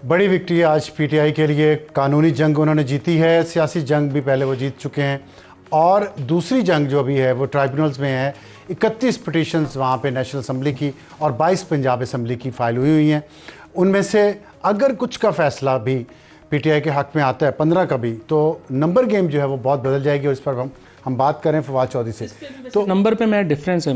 बड़ी विक्ट्री आज पीटीआई के लिए। कानूनी जंग उन्होंने जीती है, सियासी जंग भी पहले वो जीत चुके हैं और दूसरी जंग जो भी है वो ट्राइब्यूनल्स में है। 31 पिटिशन्स वहाँ पे नेशनल असम्बली की और 22 पंजाब असम्बली की फ़ाइल हुई हैं। उनमें से अगर कुछ का फ़ैसला भी पीटीआई के हक़ में आता है 15 का भी, तो नंबर गेम जो है वो बहुत बदल जाएगी। और इस पर हम बात करें फवाद चौधरी से, तो नंबर पे मैं डिफरेंस है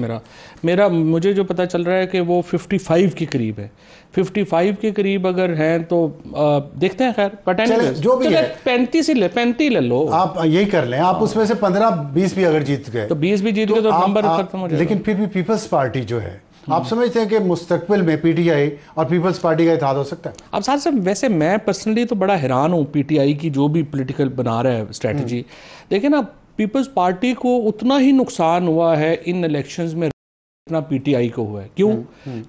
मेरा मुझे जो पता चल रहा है कि वो 55 के करीब है। 55 के करीब अगर हैं तो देखते हैं। खैर बट जो भी है 35 ले लो, आप यही कर लें। आप उसमें से 15-20 भी अगर जीत गए तो 20 भी जीत गए तो नंबर खत्म हो जाएगा। लेकिन फिर भी पीपल्स पार्टी जो है, आप समझते हैं कि मुस्तकबिल में पीटीआई और पीपल्स पार्टी का इत्तेहाद हो सकता है? अब साहब साहब वैसे मैं पर्सनली तो बड़ा हैरान हूँ पीटीआई की जो भी पॉलिटिकल बना रहा है स्ट्रेटजी। देखिए ना, पीपल्स पार्टी को उतना ही नुकसान हुआ है इन इलेक्शंस में जितना पीटीआई को हुआ है। क्यों?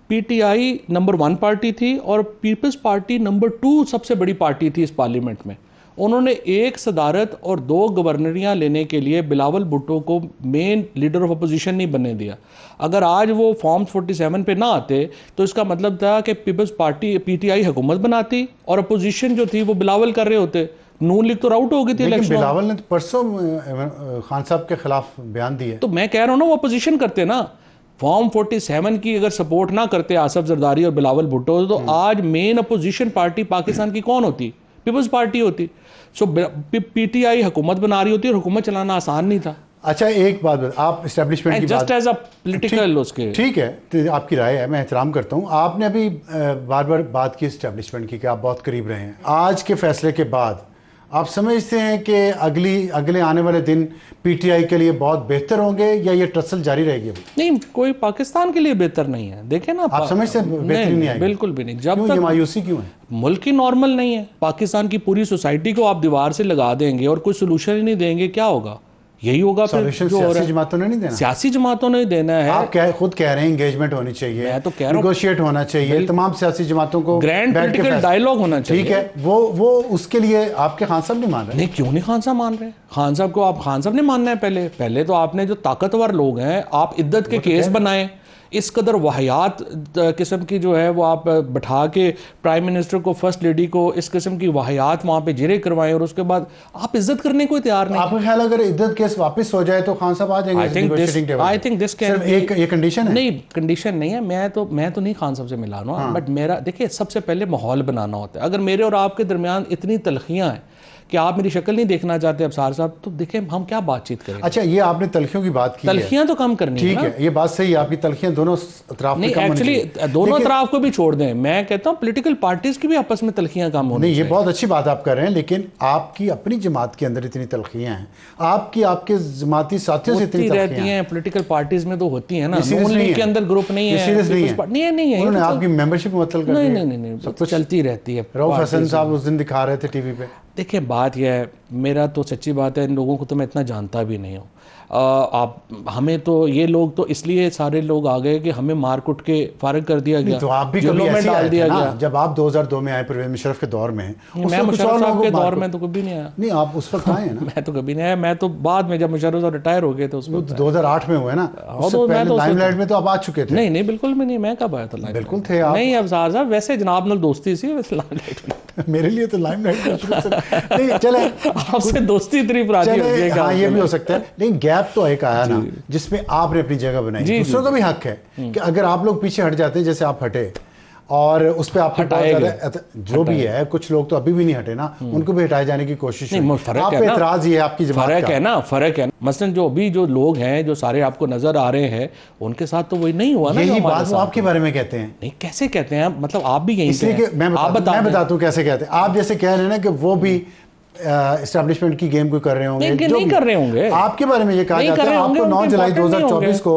पीटीआई नंबर 1 पार्टी थी और पीपल्स पार्टी नंबर 2 सबसे बड़ी पार्टी थी इस पार्लियामेंट में। उन्होंने 1 सदारत और 2 गवर्नरियां लेने के लिए बिलावल भुट्टो को मेन लीडर ऑफ अपोजिशन नहीं बनने दिया। अगर आज वो फॉर्म 47 पे ना आते तो इसका मतलब था कि पीपल्स पार्टी पीटीआई हुकूमत बनाती और अपोजिशन जो थी वो बिलावल कर रहे होते। नून लीग तो आउट हो गई थी इलेक्शन। बिलावल ने तो परसों खान साहब के खिलाफ बयान दिए। तो मैं कह रहा हूँ ना, वो अपोजिशन करते ना। फॉर्म 47 की अगर सपोर्ट ना करते आसफ जरदारी और बिलावल भुट्टो, तो आज मेन अपोजिशन पार्टी पाकिस्तान की कौन होती? पीपल्स पार्टी होती। सो पीटीआई हुकूमत बना रही होती और हुकूमत चलाना आसान नहीं था। अच्छा, एक बात आप इस्टेब्लिशमेंट की जस्ट एज अ पॉलिटिकल उसके ठीक है, तो आपकी राय है, मैं एहतराम करता हूँ। आपने अभी बार बार बात की इस्टेब्लिशमेंट की कि आप बहुत करीब रहे हैं। आज के फैसले के बाद आप समझते हैं कि अगले आने वाले दिन पीटीआई के लिए बहुत बेहतर होंगे या ये टसल जारी रहेगी? नहीं, कोई पाकिस्तान के लिए बेहतर नहीं है। देखें ना, आप समझते हैं बेहतरी नहीं आएगी? बिल्कुल भी नहीं। जब तक मायूसी क्यों है? मुल्क ही नॉर्मल नहीं है। पाकिस्तान की पूरी सोसाइटी को आप दीवार से लगा देंगे और कोई सोल्यूशन ही नहीं देंगे, क्या होगा? यही होगा फिर। सियासी जमातों ने नहीं देना, सियासी जमातों ने देना है। आप खुद कह रहे हैं इंगेजमेंट होनी चाहिए, मैं तो कह रहा हूं नेगोशिएट होना चाहिए, तमाम सियासी जमातों को ग्रैंड पॉलिटिकल डायलॉग होना चाहिए। ठीक है, वो उसके लिए आपके खान साहब नहीं मान रहे? नहीं, क्यों नहीं खान साहब मान रहे? खान साहब को आप खान साहब ने मानना है। पहले तो आपने जो ताकतवर लोग हैं, आप इद्दत के केस बनाए। इस कदर वाहियात किस्म की जो है वो आप बैठा के प्राइम मिनिस्टर को, फर्स्ट लेडी को इस किस्म की वाहियात वहाँ पे जिरे करवाएं और उसके बाद आप इज्जत करने को तैयार नहीं। आपका ख्याल अगर इज्जत केस वापस हो जाए तो खान साहब आ जाएंगे? आई थिंक दिस कैन एक कंडीशन है। नहीं, कंडीशन नहीं है। मैं तो नहीं खान साहब से मिला रहा हूँ, बट मेरा देखिए, सबसे पहले माहौल बनाना होता है। अगर मेरे और आपके दरमियान इतनी तलखियाँ हैं कि आप मेरी शक्ल नहीं देखना चाहते अफसार साहब, तो देखें हम क्या बातचीत करें। अच्छा, ये आपने तलखियों की बात की, तलखियां तो कम करनी ठीक है, ये बात सही है। आपकी तलखियां दोनों तरफ नहीं, एक्चुअली दोनों तरफ को भी छोड़ दें। मैं कहता हूं पॉलिटिकल पार्टीज की भी आपस में तलखियां कम होनी चाहिए। ये बहुत अच्छी बात आप कर रहे हैं, लेकिन आपकी अपनी जमात के अंदर इतनी तलखियां हैं, आपके जमाती साथियों से इतनी रहती हैं। पॉलिटिकल पार्टीज में तो होती है ना, नून लीग के अंदर ग्रुप नहीं है, नहीं है। उन्होंने आपकी मेंबरशिप मुअत्तल कर दी? नहीं, सब कुछ चलती रहती है। रऊफ हसन साहब उस दिन दिखा रहे थे टीवी पे। देखिए, बात यह है, मेरा तो सच्ची बात है, इन लोगों को तो मैं इतना जानता भी नहीं हूँ। हमें तो ये लोग तो इसलिए सारे लोग आ गए कि हमें मार कुट के फारिग कर दिया गया, तो आप भी कभी ऐसे डाल दिया गया। जब आप 2002 में आए परवेज मुशर्रफ के दौर में, मैं मुशर्रफ साहब के दौर में तो कभी नहीं आया। नहीं, आप उस वक्त आए हैं ना? मैं तो कभी नहीं आया। मैं तो बाद में, जब मुशर्रफ साहब रिटायर हो गए थे, उस वक्त 2008 में हुए ना, लाइमलाइट में तो आप आ चुके थे। नहीं, बिल्कुल भी नहीं। मैं कब आया था? बिल्कुल थे आप। नहीं, अब साहब वैसे जनाब नाल दोस्ती सी, वैसे लाइमलाइट मेरे लिए तो लाइमलाइट नहीं। चले, आपसे दोस्ती इतनी पुरानी हो गई। हाँ, ये भी हो सकता है, लेकिन गैप तो एक आया ना जिसमें आपने अपनी जगह बनाई। दूसरों का भी हक है कि अगर आप लोग पीछे हट जाते हैं, जैसे आप हटे और उस पर आप जो भी है, कुछ लोग तो अभी भी नहीं हटे ना, उनको भी हटाए जाने की कोशिश है। आप पे एतराज ये आपकी जमात का फर्क है। मसलन जो अभी जो लोग हैं, जो सारे आपको नजर आ रहे हैं, उनके साथ तो वही नहीं हुआ ना। यही बात वो आपके बारे में कहते हैं। नहीं, कैसे कहते हैं? मतलब आप भी यहीं से हैं। मैं बताता हूँ कैसे कहते हैं। आप जैसे कह रहे हैं ना कि वो भी एस्टैब्लिशमेंट की गेम को कर रहे होंगे, नहीं कर रहे होंगे। आपके बारे में ये कहा जाता है। आपको 9 जुलाई 2024 को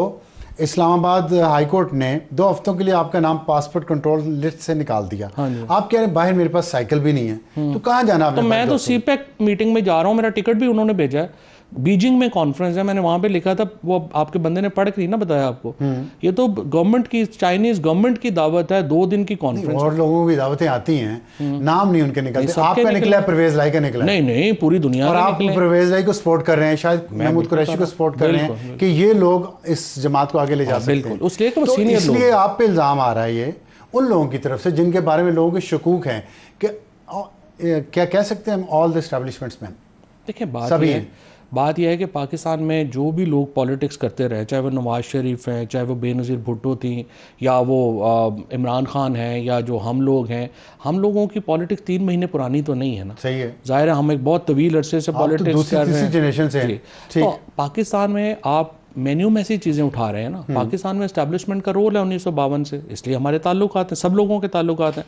इस्लामाबाद हाई कोर्ट ने 2 हफ्तों के लिए आपका नाम पासपोर्ट कंट्रोल लिस्ट से निकाल दिया। आप कह रहे हैं बाहर मेरे पास साइकिल भी नहीं है, तो कहाँ जाना आपने? तो मैं तो सीपैक मीटिंग में जा रहा हूँ, मेरा टिकट भी उन्होंने भेजा है। बीजिंग में कॉन्फ्रेंस है, मैंने वहां पे लिखा था, वो आपके बंदे ने पढ़ के ना बताया आपको। ये तो गवर्नमेंट की, चाइनीज गवर्नमेंट की दावत है, 2 दिन की कॉन्फ्रेंस। और लोगों की दावतें आती हैं, नाम नहीं उनके निकलते। आपका निकला है, परवेज लाई का निकला? नहीं, पूरी दुनिया। और आप परवेज लाई को सपोर्ट कर रहे हैं, शायद महमूद कुरैशी को सपोर्ट कर रहे हैं कि ये लोग इस जमात को आगे ले जा सकते हैं। इसलिए आप पे इल्जाम आ रहा है ये, उन लोगों की तरफ से जिनके बारे में लोगों के शकूक हैं कि क्या कह सकते हैं हम, ऑल द एस्टैब्लिशमेंट्स मैन? देखिए सभी बात यह है कि पाकिस्तान में जो भी लोग पॉलिटिक्स करते रहे, चाहे वो नवाज शरीफ हैं, चाहे वो बेनज़ीर भुट्टो थी, या वो इमरान खान हैं, या जो हम लोग हैं, हम लोगों की पॉलिटिक्स 3 महीने पुरानी तो नहीं है ना। सही है, जाहिर है हम एक बहुत तवील अरसे से पॉलिटिक्स कर रहे हैं, जनरेशन से हैं। तो पाकिस्तान में आप मेन्यू में से चीज़ें उठा रहे हैं ना। पाकिस्तान में एस्टैब्लिशमेंट का रोल है 1952 से, इसलिए हमारे ताल्लुकात हैं, सब लोगों के ताल्लुकात हैं।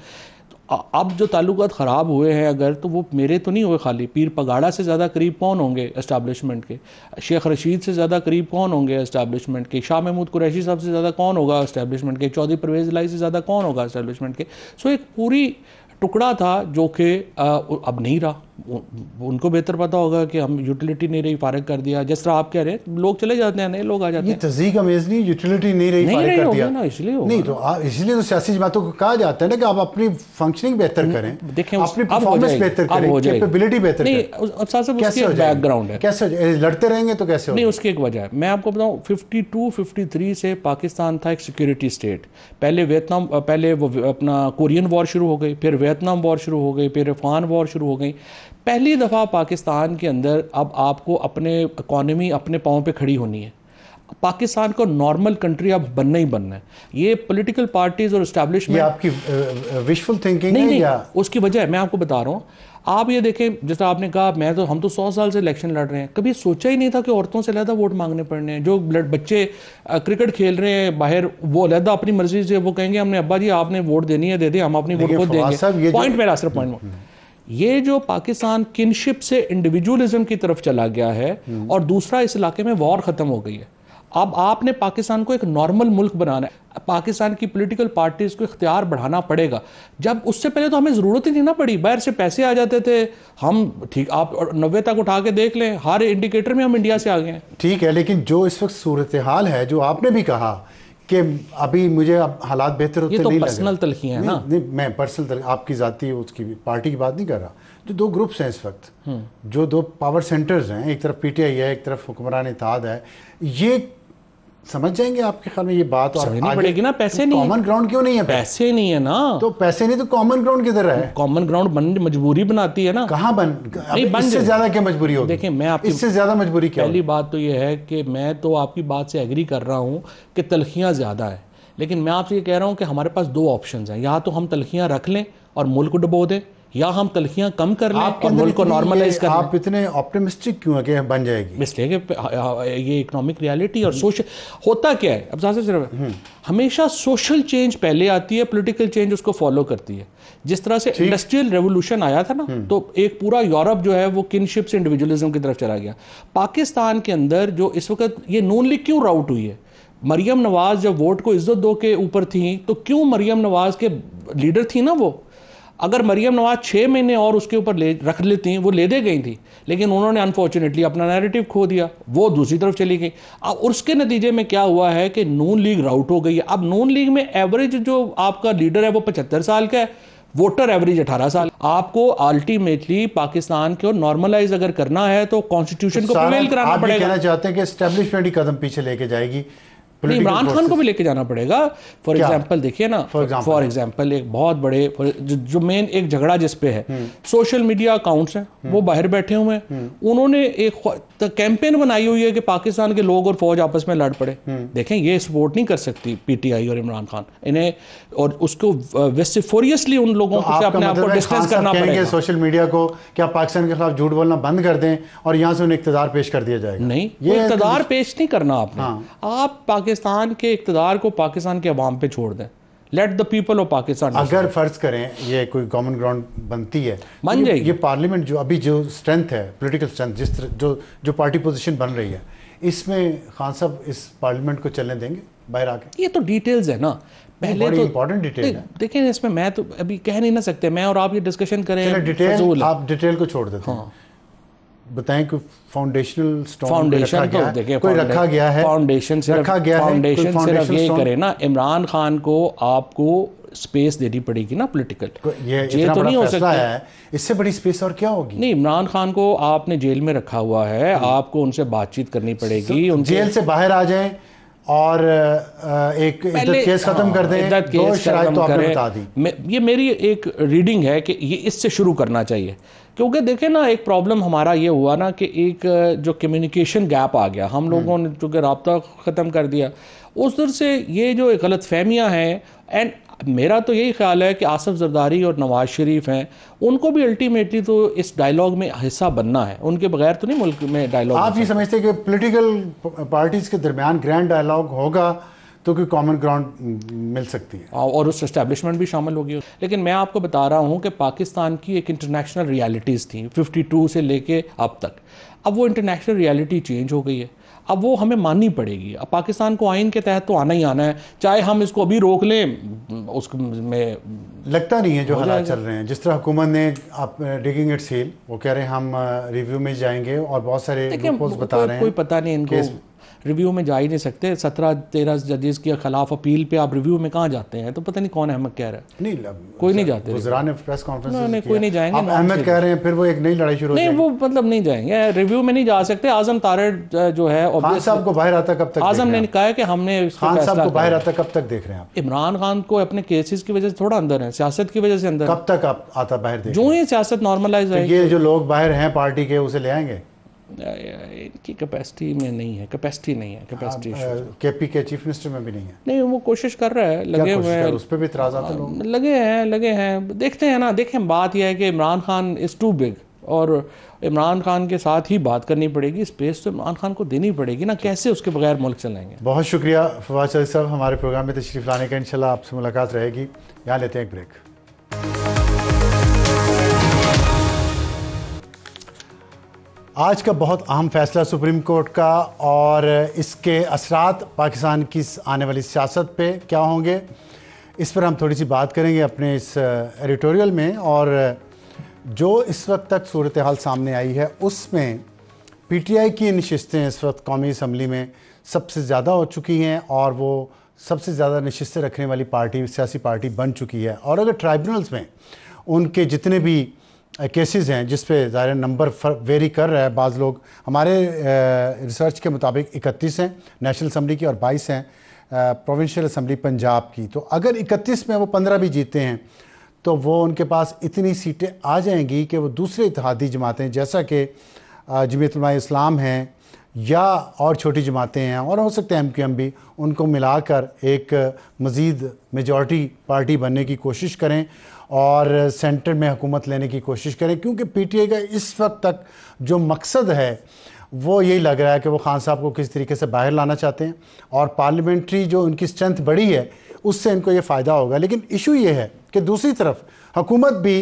तो अब जो ताल्लुकात ख़राब हुए हैं अगर, तो वो मेरे तो नहीं हुए खाली। पीर पगाड़ा से ज़्यादा करीब कौन होंगे एस्टैब्लिशमेंट के? शेख रशीद से ज़्यादा करीब कौन होंगे एस्टैब्लिशमेंट के? शाह महमूद कुरैशी साहब से ज़्यादा कौन होगा एस्टैब्लिशमेंट के? चौधरी परवेज़ इलाही से ज़्यादा कौन होगा एस्टैब्लिशमेंट के? सो एक पूरी टुकड़ा था जो कि अब नहीं रहा। उनको बेहतर पता होगा कि हम यूटिलिटी नहीं रही, फारिग कर दिया। जिस तरह आप कह रहे हैं, लोग चले जाते हैं, नए लोग आ जाते हैं। ये तज़ीक अमेज़ नहीं, यूटिलिटी नहीं रही, फारिग कर दिया ना, इसलिए नहीं। तो इसलिए तो सियासी जमातों को कहा जाता है ना कि आप अपनी फंक्शनिंग बेहतर करें, देखें अपनी परफॉर्मेंस बेहतर करें, कैपेबिलिटी बेहतर करें। कैसे बैकग्राउंड है, कैसे लड़ते रहेंगे तो कैसे नहीं, उसकी एक वजह है। मैं आपको बताऊं, 52-53 से पाकिस्तान था एक सिक्योरिटी स्टेट। पहले वियतनाम, पहले वो अपना कोरियन वॉर शुरू हो गई, फिर वियतनाम वॉर शुरू हो गई, फिर अफगान वॉर शुरू हो गई। पहली दफ़ा पाकिस्तान के अंदर अब आपको अपने इकॉनमी अपने पाँव पे खड़ी होनी है। पाकिस्तान को नॉर्मल कंट्री अब बनना ही बनना है। ये पॉलिटिकल पार्टीज और एस्टैब्लिशमेंट, ये आपकी विशफुल थिंकिंग नहीं, है नहीं, या उसकी वजह है, मैं आपको बता रहा हूँ। आप ये देखें, जैसा आपने कहा, हम तो 100 साल से इलेक्शन लड़ रहे हैं, कभी सोचा ही नहीं था कि औरतों से ज़्यादा वोट मांगने पड़ने हैं। जो बच्चे क्रिकेट खेल रहे हैं बाहर, वो अलहदा अपनी मर्जी से वो कहेंगे हमने अब्बा जी आपने वोट देनी है, दे दे, हम अपनी वोट खुद देंगे। पॉइंट मेरा सिर्फ पॉइंट, ये जो पाकिस्तान किनशिप से इंडिविजुअलिज्म की तरफ चला गया है, और दूसरा इस इलाके में वॉर खत्म हो गई है। अब आपने पाकिस्तान को एक नॉर्मल मुल्क बनाना है। पाकिस्तान की पॉलिटिकल पार्टीज को इख्तियार बढ़ाना पड़ेगा। जब उससे पहले तो हमें ज़रूरत ही नहीं ना पड़ी, बाहर से पैसे आ जाते थे हम, ठीक, आप 90 तक उठा के देख लें, हर इंडिकेटर में हम इंडिया से आ गए हैं। ठीक है, लेकिन जो इस वक्त सूरत हाल है, जो आपने भी कहा कि अभी मुझे अब हालात बेहतर होते नहीं लग रहे, ये तो पर्सनल तलखियां हैं ना। नहीं, मैं पर्सनल आपकी ज़ाती उसकी पार्टी की बात नहीं कर रहा। जो दो ग्रुप्स हैं इस वक्त, जो दो पावर सेंटर्स हैं, एक तरफ पीटीआई है, एक तरफ हुक्मरान इत्तेहाद है, ये समझ जाएंगे आपके ख्याल में ये बात? और समझनी पड़ेगी ना। पैसे नहीं, कॉमन ग्राउंड क्यों नहीं है? पैसे नहीं है ना। तो पैसे नहीं तो कॉमन ग्राउंड किधर है? कॉमन ग्राउंड मजबूरी बनाती है ना। कहाँ इससे ज्यादा क्या मजबूरी होगी? देखिए, मैं आपकी इससे ज्यादा मजबूरी क्या? पहली बात तो ये है कि मैं तो आपकी बात से एग्री कर रहा हूँ कि तलखियाँ ज्यादा है, लेकिन मैं आपसे ये कह रहा हूँ कि हमारे पास 2 ऑप्शंस हैं। या तो हम तलखियाँ रख लें और मुल्क को डुबो दें, या हम तलखियां कम कर लें और मुल्क को नॉर्मलाइज कर लें। आप इतने ऑप्टिमिस्टिक क्यों है कि बन जाएगी? इसलिए कि ये इकोनॉमिक रियलिटी और सोशल होता क्या है। अब सिर्फ हमेशा सोशल चेंज पहले आती है, पॉलिटिकल चेंज उसको फॉलो करती है। जिस तरह से इंडस्ट्रियल रेवोल्यूशन आया था ना, तो एक पूरा यूरोप जो है वो किनशिप से इंडिविजुअलिज्म की तरफ चला गया। पाकिस्तान के अंदर जो इस वक्त ये नून लीग क्यों राउट हुई है? मरियम नवाज जब वोट को इज्जत दो के ऊपर थी, तो क्यों मरियम नवाज के लीडर थी ना वो। अगर मरियम नवाज 6 महीने और उसके ऊपर रख लेती, वो ले दे गई थी, लेकिन उन्होंने अनफॉर्चुनेटली अपना नैरेटिव खो दिया, वो दूसरी तरफ चली गई। अब उसके नतीजे में क्या हुआ है कि नून लीग राउट हो गई है। अब नून लीग में एवरेज जो आपका लीडर है वो 75 साल का है, वोटर एवरेज 18 साल। आपको अल्टीमेटली पाकिस्तान को नॉर्मलाइज अगर करना है तो कॉन्स्टिट्यूशन को प्रिवेल कराना पड़ेगा। कहना चाहते हैं कि एस्टैब्लिशमेंट ही कदम पीछे लेके जाएगी, इमरान खान को भी लेके जाना पड़ेगा। फॉर एग्जाम्पल देखिए ना, फॉर एग्जाम्पल एक बहुत बड़े जो मेन एक झगड़ा जिस पे है, सोशल मीडिया अकाउंट्स हैं, वो बाहर बैठे हुए हैं, उन्होंने एक कैंपेन बनाई हुई है कि पाकिस्तान के लोग और फौज आपस में लड़ पड़े। देखें, ये सपोर्ट नहीं कर सकती पीटीआई और इमरान खान इन्हें, और उसको वेस्टिफोरियसली उन लोगों को अपने आप को डिस्टेंस करना पड़ेगा। सोशल मीडिया को क्या पाकिस्तान के खिलाफ झूठ बोलना बंद कर दें और यहाँ से उन्हें इक़्तिदार पेश कर दिया जाएगा? नहीं, ये इक़्तिदार पेश नहीं करना आपने। आप पाकिस्तान के इक़्तिदार को पाकिस्तान के अवाम पे छोड़ दें। Let the people of Pakistan. अगर फर्ज करें ये कोई कॉमन ग्राउंड बनती है, बन जाएगी। ये पार्लियामेंट जो अभी जो स्ट्रेंथ है, पॉलिटिकल स्ट्रेंथ, जिस तरह जो पार्टी पोजीशन बन रही है, इसमें खान साहब इस पार्लियामेंट को चलने देंगे बाहर आके? ये तो डिटेल्स है ना, पहले तो इंपॉर्टेंट डिटेल है। देखें, इसमें मैं तो अभी कह नहीं ना सकते, मैं और आप ये डिस्कशन करें, डिटेल आप डिटेल को छोड़ देते हैं। बताएं कि फाउंडेशनल स्टोन फाउंडेशन तो देखिए, कोई रखा गया है, फाउंडेशन सिर्फ ये करे ना, इमरान खान को आपको स्पेस देनी पड़ेगी ना पॉलिटिकल। ये तो नहीं हो सकता है, इससे बड़ी स्पेस और क्या होगी? नहीं, इमरान खान को आपने जेल में रखा हुआ है, आपको उनसे बातचीत करनी पड़ेगी। जेल से बाहर आ जाएं, और एक इद्दत केस ख़त्म कर दें, दो शराइत तो आपने बता दी। ये मेरी एक रीडिंग है कि ये इससे शुरू करना चाहिए, क्योंकि देखें ना, एक प्रॉब्लम हमारा ये हुआ ना कि एक जो कम्युनिकेशन गैप आ गया, हम लोगों ने चूँकि रब्ता ख़त्म कर दिया, उस दर से ये जो गलत फहमियाँ हैं। एंड मेरा तो यही ख्याल है कि आसिफ जरदारी और नवाज शरीफ हैं, उनको भी अल्टीमेटली तो इस डायलॉग में हिस्सा बनना है, उनके बगैर तो नहीं मुल्क में डायलॉग। आप ये समझते हैं कि पॉलिटिकल पार्टीज़ के दरमियान ग्रैंड डायलॉग होगा तो कोई कॉमन ग्राउंड मिल सकती है और उस एस्टेब्लिशमेंट भी शामिल होगी। लेकिन मैं आपको बता रहा हूँ कि पाकिस्तान की एक इंटरनेशनल रियलिटीज़ थी 52 से लेके अब तक। अब वो इंटरनेशनल रियलिटी चेंज हो गई है, अब वो हमें माननी पड़ेगी। अब पाकिस्तान को आइन के तहत तो आना ही आना है, चाहे हम इसको अभी रोक लें। उसमें लगता नहीं है जो हालात चल रहे हैं, जिस तरह हुकूमत ने आप डिगिंग इट्स हील, वो कह रहे हैं हम रिव्यू में जाएंगे और बहुत सारे रिपोर्ट्स बता रहे हैं। कोई पता नहीं इनको, रिव्यू में जा ही नहीं सकते। 17-13 जजेस के खिलाफ अपील पे आप रिव्यू में कहाँ जाते हैं? तो पता नहीं कौन अहमद कह रहा है। नहीं, कोई नहीं जाते। गुजरान ने प्रेस कॉन्फ्रेंस नहीं, कोई नहीं जाएंगे। अहमद कह रहे हैं फिर वो एक नई लड़ाई शुरू हो जाएगी। नहीं, वो मतलब नहीं जाएंगे, रिव्यू में नहीं जा सकते। आजम तारड़ जो है, खान साहब को बाहर आता कब तक? आजम ने कहा है कि हमने खान साहब को बाहर आता कब तक देख रहे हैं आप? इमरान खान को अपने केसेस की वजह से थोड़ा अंदर है, सियासत की वजह से अंदर। कब तक आप आता बाहर देख? जो ही सियासत नॉर्मलाइज है, ये जो लोग बाहर हैं पार्टी के, उसे ले आएंगे? इनकी कैपेसिटी में नहीं है, कैपेसिटी नहीं है, कैपेसिटी। केपी के चीफ मिनिस्टर में भी नहीं है। नहीं, वो कोशिश कर रहा है, लगे हुए हैं, उस पर भी इतराज़ात हैं लोग, लगे हैं। देखते हैं ना, देखें, बात यह है कि Imran Khan is too big, और इमरान खान के साथ ही बात करनी पड़ेगी। स्पेस तो इमरान खान को देनी पड़ेगी ना, कैसे उसके बगैर मुल्क चलाएंगे। बहुत शुक्रिया फवाद चौधरी साहब हमारे प्रोग्राम में तशरीफ़ लाने का। इंशाल्लाह आपसे मुलाकात रहेगी। यहाँ लेते हैं एक ब्रेक। आज का बहुत अहम फैसला सुप्रीम कोर्ट का, और इसके असरात पाकिस्तान की आने वाली सियासत पे क्या होंगे, इस पर हम थोड़ी सी बात करेंगे अपने इस एडिटोरियल में। और जो इस वक्त तक सूरत हाल सामने आई है, उसमें पीटीआई की नशिस्तें इस वक्त कौमी असम्बली में सबसे ज़्यादा हो चुकी हैं, और वो सबसे ज़्यादा नशिस्तें रखने वाली पार्टी, सियासी पार्टी बन चुकी है। और अगर ट्राइब्यूनल्स में उनके जितने भी केसेस हैं, जिस पे ज़ाहिर नंबर वेरी कर रहा है, बाज़ लोग, हमारे रिसर्च के मुताबिक 31 हैं नेशनल असम्बली की और 22 हैं प्रोविंशियल असम्बली पंजाब की। तो अगर 31 में वो 15 भी जीते हैं तो वो उनके पास इतनी सीटें आ जाएंगी कि वो दूसरे इत्तेहादी जमातें जैसा कि जमीयत उलमा इस्लाम हैं या और छोटी जमातें हैं, और हो सकते हैं MQM भी, उनको मिलाकर एक मज़ीद मेजॉरिटी पार्टी बनने की कोशिश करें और सेंटर में हुकूमत लेने की कोशिश करें। क्योंकि पीटीआई का इस वक्त तक जो मकसद है वो यही लग रहा है कि वो खान साहब को किस तरीके से बाहर लाना चाहते हैं, और पार्लियामेंट्री जो उनकी स्ट्रेंथ बढ़ी है उससे इनको ये फ़ायदा होगा। लेकिन इशू ये है कि दूसरी तरफ हुकूमत भी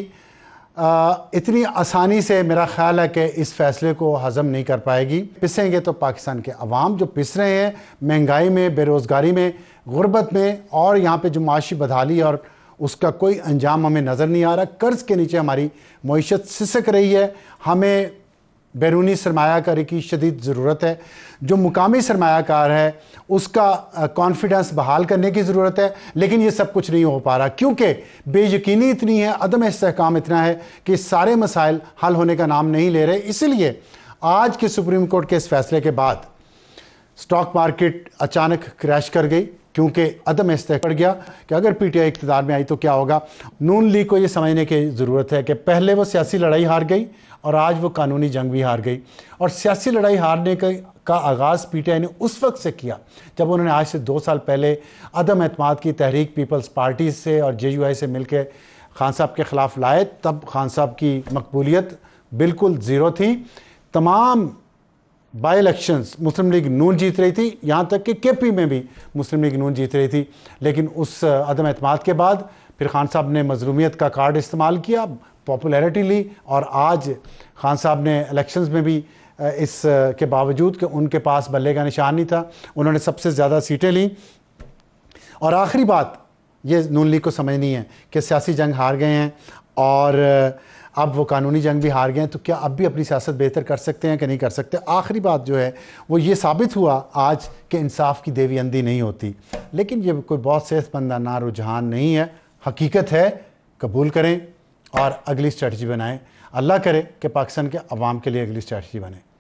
इतनी आसानी से मेरा ख्याल है कि इस फैसले को हज़म नहीं कर पाएगी। पिसेंगे तो पाकिस्तान के अवाम जो पिस रहे हैं महंगाई में, बेरोज़गारी में, गुर्बत में, और यहाँ पे जो माशी बदहाली और उसका कोई अंजाम हमें नज़र नहीं आ रहा। कर्ज़ के नीचे हमारी मईशत सिसक रही है। हमें बैरूनी सरमायाकारी की शदीद ज़रूरत है। जो मुकामी सरमायाकार है उसका कॉन्फिडेंस बहाल करने की ज़रूरत है। लेकिन ये सब कुछ नहीं हो पा रहा क्योंकि बेयकीनी इतनी है, अदम इस्तेहकाम इतना है कि सारे मसाइल हल होने का नाम नहीं ले रहे। इसलिए आज के सुप्रीम कोर्ट के इस फैसले के बाद स्टॉक मार्केट अचानक क्रैश कर गई, क्योंकि अदम इस्तेहकाम पड़ गया कि अगर पीटीआई इक़्तिदार में आई तो क्या होगा। नून लीग को ये समझने की ज़रूरत है कि पहले वो सियासी लड़ाई हार गई और आज वो कानूनी जंग भी हार गई। और सियासी लड़ाई हारने का आगाज़ पीटीआई ने उस वक्त से किया जब उन्होंने आज से 2 साल पहले अदम एतमाद की तहरीक पीपल्स पार्टी से और JUI से मिलकर खान साहब के ख़िलाफ़ लाए। तब खान साहब की मकबूलियत बिल्कुल ज़ीरो थी। तमाम बाई इलेक्शंस मुस्लिम लीग नून जीत रही थी, यहाँ तक कि KP में भी मुस्लिम लीग नून जीत रही थी। लेकिन उस अदम एतमाद के बाद फिर खान साहब ने मजलूमियत का कार्ड इस्तेमाल किया, पॉपुलैरिटी ली, और आज खान साहब ने इलेक्शंस में भी इस के बावजूद कि उनके पास बल्ले का निशान नहीं था, उन्होंने सबसे ज़्यादा सीटें लीं। और आखिरी बात ये नून लीग को समझनी है कि सियासी जंग हार गए हैं और अब वो कानूनी जंग भी हार गए हैं, तो क्या अब भी अपनी सियासत बेहतर कर सकते हैं कि नहीं कर सकते। आखिरी बात जो है वो ये साबित हुआ आज कि इंसाफ की देवी अंधी नहीं होती। लेकिन ये कोई बहुत सेहतमंदाना रुझान नहीं है, हकीकत है, कबूल करें और अगली स्ट्रेटजी बनाएं। अल्लाह करे कि पाकिस्तान के अवाम के लिए अगली स्ट्रेटजी बने।